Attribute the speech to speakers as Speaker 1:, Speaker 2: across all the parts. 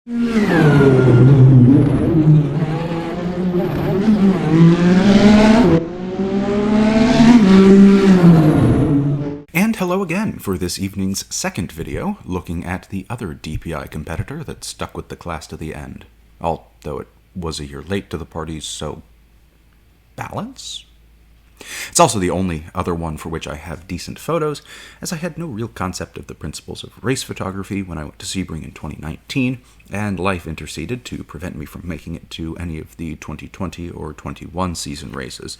Speaker 1: And hello again for this evening's second video, looking at the other DPI competitor that stuck with the class to the end. Although it was a year late to the party, so balance? It's also the only other one for which I have decent photos, as I had no real concept of the principles of race photography when I went to Sebring in 2019, and life interceded to prevent me from making it to any of the 2020 or 21 season races.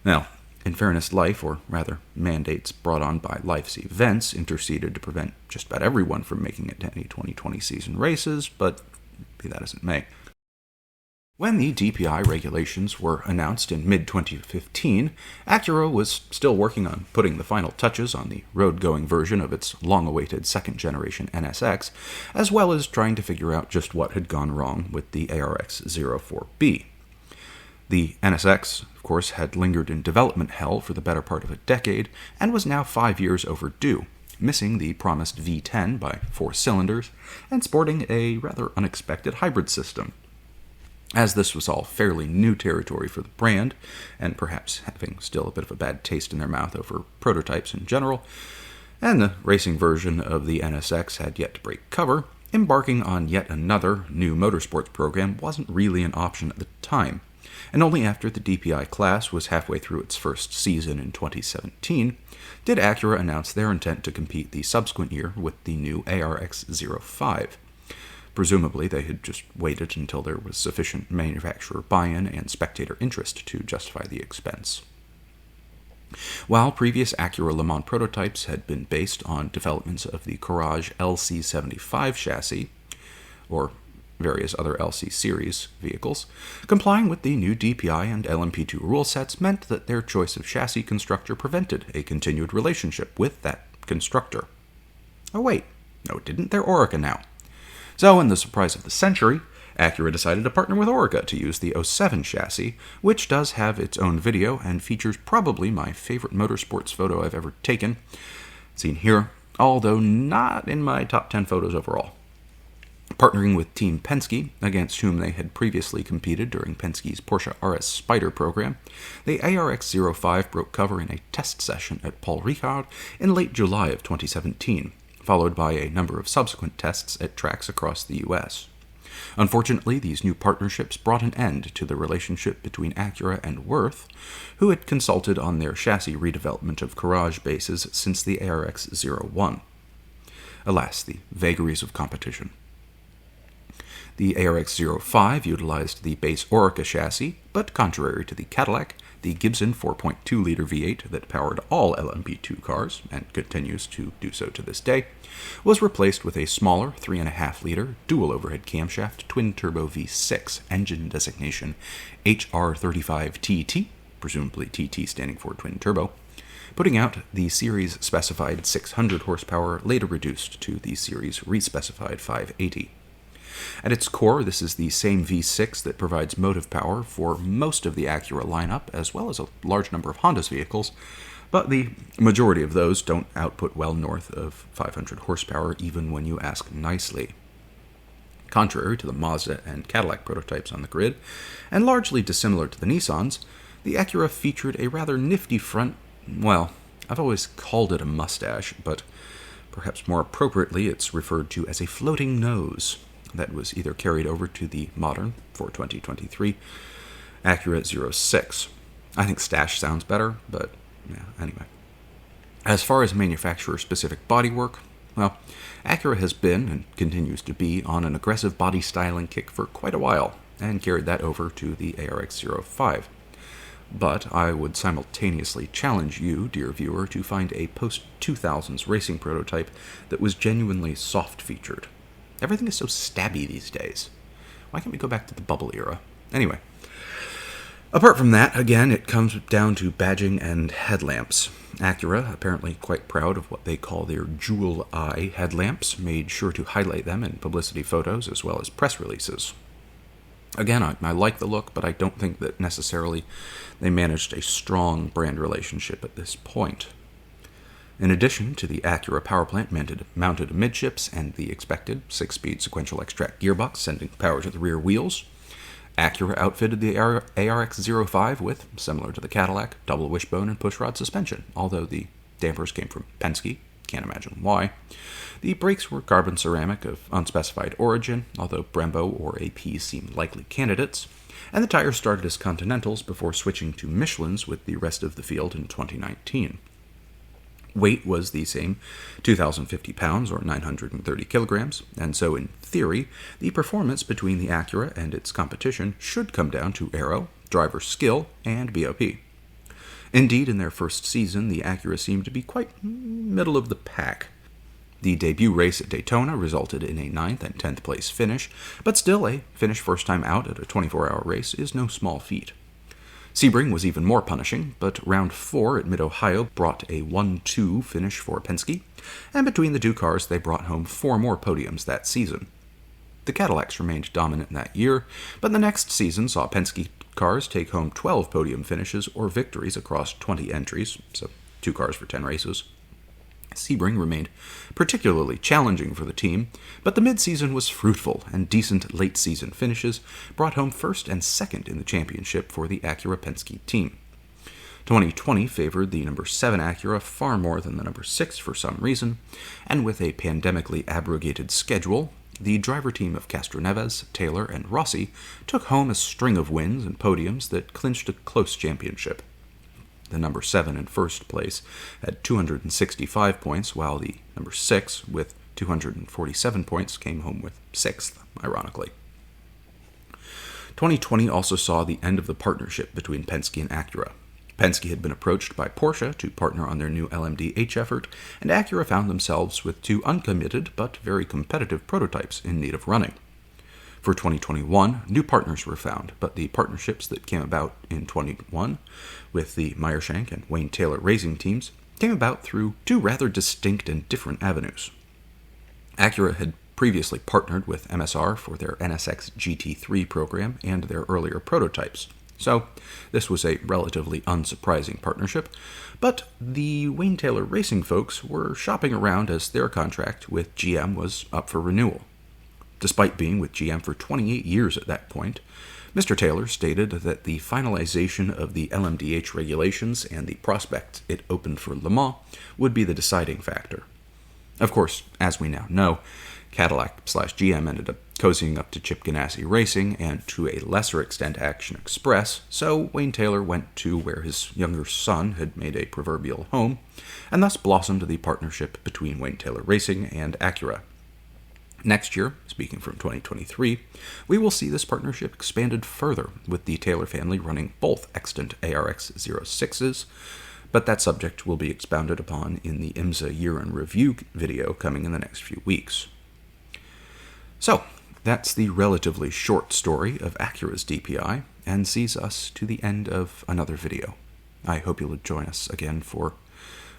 Speaker 1: Now, in fairness, life, or rather mandates brought on by life's events, interceded to prevent just about everyone from making it to any 2020 season races, but be that as it may. When the DPI regulations were announced in mid-2015, Acura was still working on putting the final touches on the road-going version of its long-awaited second-generation NSX, as well as trying to figure out just what had gone wrong with the ARX-04B. The NSX, of course, had lingered in development hell for the better part of a decade, and was now 5 years overdue, missing the promised V10 by 4 cylinders, and sporting a rather unexpected hybrid system. As this was all fairly new territory for the brand, and perhaps having still a bit of a bad taste in their mouth over prototypes in general, and the racing version of the NSX had yet to break cover, embarking on yet another new motorsports program wasn't really an option at the time, and only after the DPI class was halfway through its first season in 2017 did Acura announce their intent to compete the subsequent year with the new ARX-05. Presumably, they had just waited until there was sufficient manufacturer buy-in and spectator interest to justify the expense. While previous Acura Le Mans prototypes had been based on developments of the Courage LC75 chassis, or various other LC series vehicles, complying with the new DPI and LMP2 rule sets meant that their choice of chassis constructor prevented a continued relationship with that constructor. Oh wait, no it didn't, they're Orica now. So, in the surprise of the century, Acura decided to partner with Orica to use the 07 chassis, which does have its own video and features probably my favorite motorsports photo I've ever taken, seen here, although not in my top 10 photos overall. Partnering with Team Penske, against whom they had previously competed during Penske's Porsche RS Spyder program, the ARX-05 broke cover in a test session at Paul Ricard in late July of 2017. Followed by a number of subsequent tests at tracks across the U.S. Unfortunately, these new partnerships brought an end to the relationship between Acura and Worth, who had consulted on their chassis redevelopment of Courage bases since the ARX-01. Alas, the vagaries of competition. The ARX-05 utilized the base Orica chassis, but contrary to the Cadillac, the Gibson 4.2-liter V8 that powered all LMP2 cars, and continues to do so to this day, was replaced with a smaller 3.5-liter dual-overhead camshaft twin-turbo V6, engine designation HR35TT, presumably TT standing for twin-turbo, putting out the series-specified 600 horsepower, later reduced to the series-respecified 580. At its core, this is the same V6 that provides motive power for most of the Acura lineup, as well as a large number of Honda's vehicles, but the majority of those don't output well north of 500 horsepower, even when you ask nicely. Contrary to the Mazda and Cadillac prototypes on the grid, and largely dissimilar to the Nissans, the Acura featured a rather nifty front, well, I've always called it a mustache, but perhaps more appropriately it's referred to as a floating nose, that was either carried over to the modern, for 2023, Acura 06. I think stash sounds better, but yeah, anyway. As far as manufacturer-specific bodywork, well, Acura has been, and continues to be, on an aggressive body styling kick for quite a while, and carried that over to the ARX-05. But I would simultaneously challenge you, dear viewer, to find a post-2000s racing prototype that was genuinely soft-featured. Everything is so stabby these days. Why can't we go back to the bubble era? Anyway. Apart from that, again, it comes down to badging and headlamps. Acura, apparently quite proud of what they call their jewel eye headlamps, made sure to highlight them in publicity photos as well as press releases. Again, I like the look, but I don't think that necessarily they managed a strong brand relationship at this point. In addition to the Acura powerplant mounted amidships and the expected 6-speed sequential X-Track gearbox sending power to the rear wheels, Acura outfitted the ARX-05 with, similar to the Cadillac, double wishbone and pushrod suspension, although the dampers came from Penske. Can't imagine why. The brakes were carbon ceramic of unspecified origin, although Brembo or AP seemed likely candidates, and the tires started as Continentals before switching to Michelin's with the rest of the field in 2019. Weight was the same, 2,050 pounds or 930 kilograms, and so in theory, the performance between the Acura and its competition should come down to aero, driver skill, and BOP. Indeed, in their first season, the Acura seemed to be quite middle of the pack. The debut race at Daytona resulted in a 9th and 10th place finish, but still a finish first time out at a 24-hour race is no small feat. Sebring was even more punishing, but round 4 at Mid-Ohio brought a 1-2 finish for Penske, and between the two cars they brought home 4 more podiums that season. The Cadillacs remained dominant that year, but the next season saw Penske cars take home 12 podium finishes or victories across 20 entries, so 2 cars for 10 races. Sebring remained particularly challenging for the team, but the mid-season was fruitful, and decent late-season finishes brought home 1st and 2nd in the championship for the Acura Penske team. 2020 favored the number 7 Acura far more than the number 6 for some reason, and with a pandemically abrogated schedule, the driver team of Castroneves, Taylor, and Rossi took home a string of wins and podiums that clinched a close championship. The number 7 in first place had 265 points, while the number 6, with 247 points, came home with 6th, ironically. 2020 also saw the end of the partnership between Penske and Acura. Penske had been approached by Porsche to partner on their new LMDH effort, and Acura found themselves with 2 uncommitted but very competitive prototypes in need of running. For 2021, new partners were found, but the partnerships that came about in 2021 with the Meyershank and Wayne Taylor racing teams came about through 2 rather distinct and different avenues. Acura had previously partnered with MSR for their NSX GT3 program and their earlier prototypes, so this was a relatively unsurprising partnership, but the Wayne Taylor racing folks were shopping around as their contract with GM was up for renewal. Despite being with GM for 28 years at that point, Mr. Taylor stated that the finalization of the LMDH regulations and the prospect it opened for Le Mans would be the deciding factor. Of course, as we now know, Cadillac/GM ended up cozying up to Chip Ganassi Racing and to a lesser extent Action Express, so Wayne Taylor went to where his younger son had made a proverbial home, and thus blossomed the partnership between Wayne Taylor Racing and Acura. Next year, speaking from 2023, we will see this partnership expanded further, with the Taylor family running both extant ARX-06s, but that subject will be expounded upon in the IMSA Year in Review video coming in the next few weeks. So, that's the relatively short story of Acura's DPI, and sees us to the end of another video. I hope you'll join us again for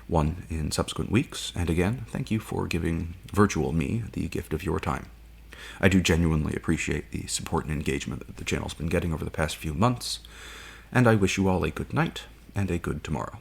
Speaker 1: one in subsequent weeks, and again, thank you for giving virtual me the gift of your time. I do genuinely appreciate the support and engagement that the channel's been getting over the past few months, and I wish you all a good night and a good tomorrow.